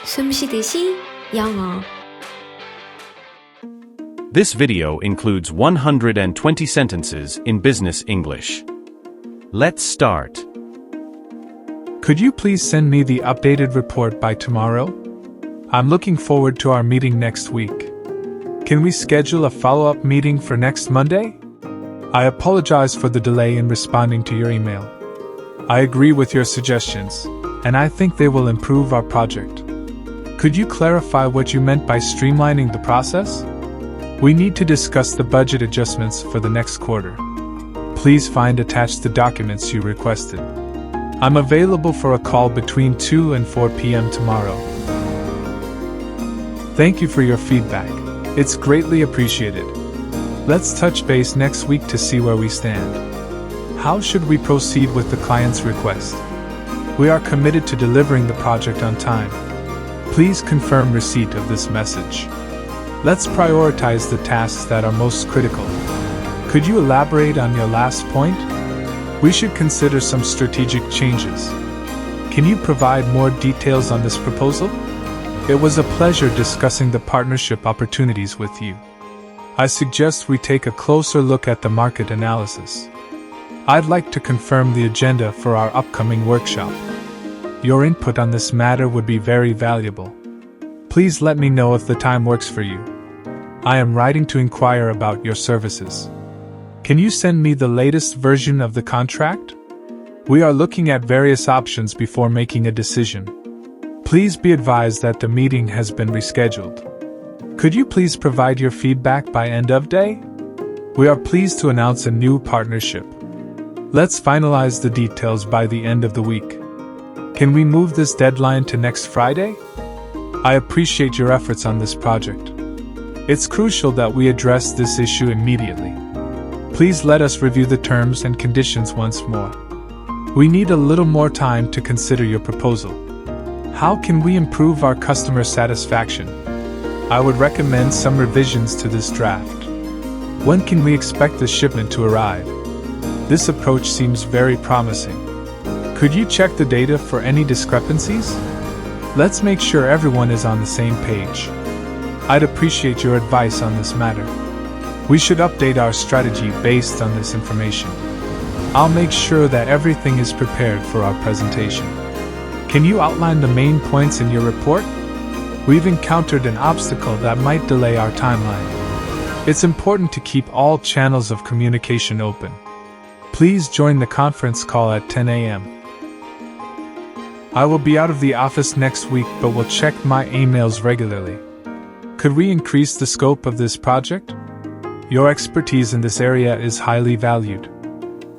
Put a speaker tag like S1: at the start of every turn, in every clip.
S1: 숨쉬듯이 영어.
S2: This video includes 120 sentences in business English. Let's start.
S3: Could you please send me the updated report by tomorrow? I'm looking forward to our meeting next week. Can we schedule a follow-up meeting for next Monday? I apologize for the delay in responding to your email. I agree with your suggestions, and I think they will improve our project. Could you clarify what you meant by streamlining the process? We need to discuss the budget adjustments for the next quarter. Please find attached the documents you requested. I'm available for a call between 2 and 4 p.m. tomorrow. Thank you for your feedback. It's greatly appreciated. Let's touch base next week to see where we stand. How should we proceed with the client's request? We are committed to delivering the project on time. Please confirm receipt of this message. Let's prioritize the tasks that are most critical. Could you elaborate on your last point? We should consider some strategic changes. Can you provide more details on this proposal? It was a pleasure discussing the partnership opportunities with you. I suggest we take a closer look at the market analysis. I'd like to confirm the agenda for our upcoming workshop. Your input on this matter would be very valuable. Please let me know if the time works for you. I am writing to inquire about your services. Can you send me the latest version of the contract? We are looking at various options before making a decision. Please be advised that the meeting has been rescheduled. Could you please provide your feedback by end of day? We are pleased to announce a new partnership. Let's finalize the details by the end of the week. Can we move this deadline to next Friday? I appreciate your efforts on this project. It's crucial that we address this issue immediately. Please let us review the terms and conditions once more. We need a little more time to consider your proposal. How can we improve our customer satisfaction? I would recommend some revisions to this draft. When can we expect the shipment to arrive? This approach seems very promising. Could you check the data for any discrepancies? Let's make sure everyone is on the same page. I'd appreciate your advice on this matter. We should update our strategy based on this information. I'll make sure that everything is prepared for our presentation. Can you outline the main points in your report? We've encountered an obstacle that might delay our timeline. It's important to keep all channels of communication open. Please join the conference call at 10 a.m. I will be out of the office next week, but will check my emails regularly. Could we increase the scope of this project? Your expertise in this area is highly valued.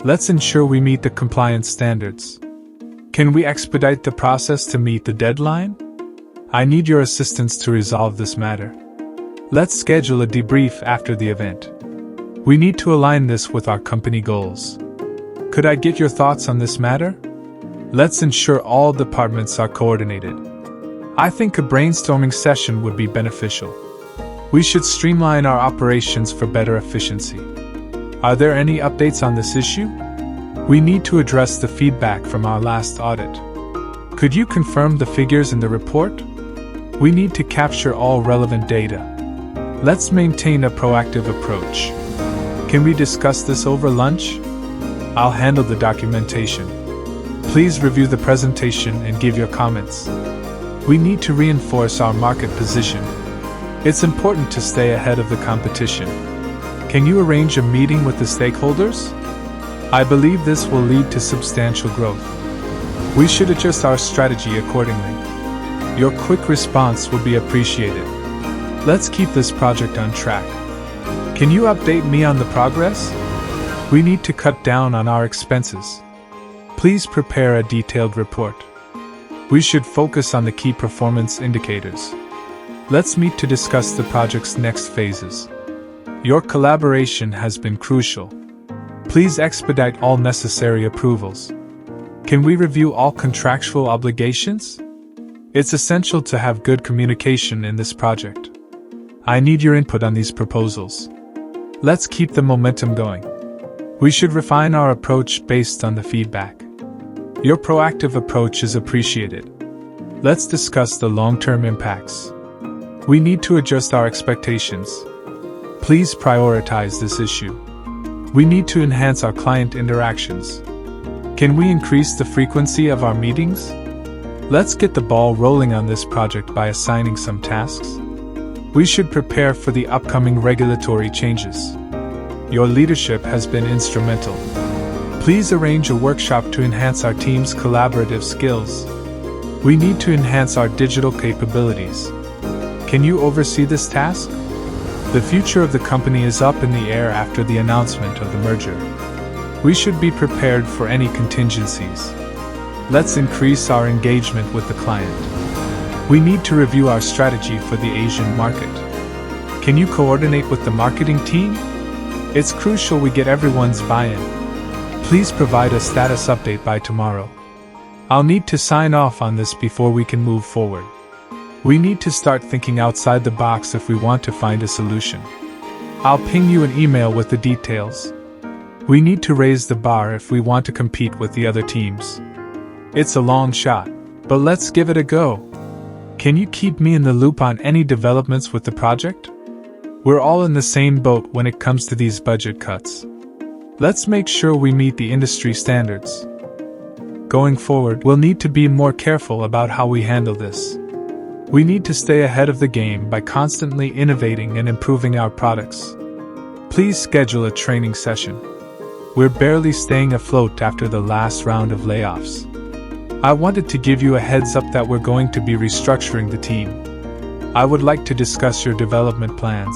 S3: Let's ensure we meet the compliance standards. Can we expedite the process to meet the deadline? I need your assistance to resolve this matter. Let's schedule a debrief after the event. We need to align this with our company goals. Could I get your thoughts on this matter? Let's ensure all departments are coordinated. I think a brainstorming session would be beneficial. We should streamline our operations for better efficiency. Are there any updates on this issue? We need to address the feedback from our last audit. Could you confirm the figures in the report? We need to capture all relevant data. Let's maintain a proactive approach. Can we discuss this over lunch? I'll handle the documentation. Please review the presentation and give your comments. We need to reinforce our market position. It's important to stay ahead of the competition. Can you arrange a meeting with the stakeholders? I believe this will lead to substantial growth. We should adjust our strategy accordingly. Your quick response will be appreciated. Let's keep this project on track. Can you update me on the progress? We need to cut down on our expenses. Please prepare a detailed report. We should focus on the key performance indicators. Let's meet to discuss the project's next phases. Your collaboration has been crucial. Please expedite all necessary approvals. Can we review all contractual obligations? It's essential to have good communication in this project. I need your input on these proposals. Let's keep the momentum going. We should refine our approach based on the feedback. Your proactive approach is appreciated. Let's discuss the long-term impacts. We need to adjust our expectations. Please prioritize this issue. We need to enhance our client interactions. Can we increase the frequency of our meetings? Let's get the ball rolling on this project by assigning some tasks. We should prepare for the upcoming regulatory changes. Your leadership has been instrumental. Please arrange a workshop to enhance our team's collaborative skills. We need to enhance our digital capabilities. Can you oversee this task? The future of the company is up in the air after the announcement of the merger. We should be prepared for any contingencies. Let's increase our engagement with the client. We need to review our strategy for the Asian market. Can you coordinate with the marketing team? It's crucial we get everyone's buy-in. Please provide a status update by tomorrow. I'll need to sign off on this before we can move forward. We need to start thinking outside the box if we want to find a solution. I'll ping you an email with the details. We need to raise the bar if we want to compete with the other teams. It's a long shot, but let's give it a go. Can you keep me in the loop on any developments with the project? We're all in the same boat when it comes to these budget cuts. Let's make sure we meet the industry standards. Going forward, we'll need to be more careful about how we handle this. We need to stay ahead of the game by constantly innovating and improving our products. Please schedule a training session. We're barely staying afloat after the last round of layoffs. I wanted to give you a heads up that we're going to be restructuring the team. I would like to discuss your development plans.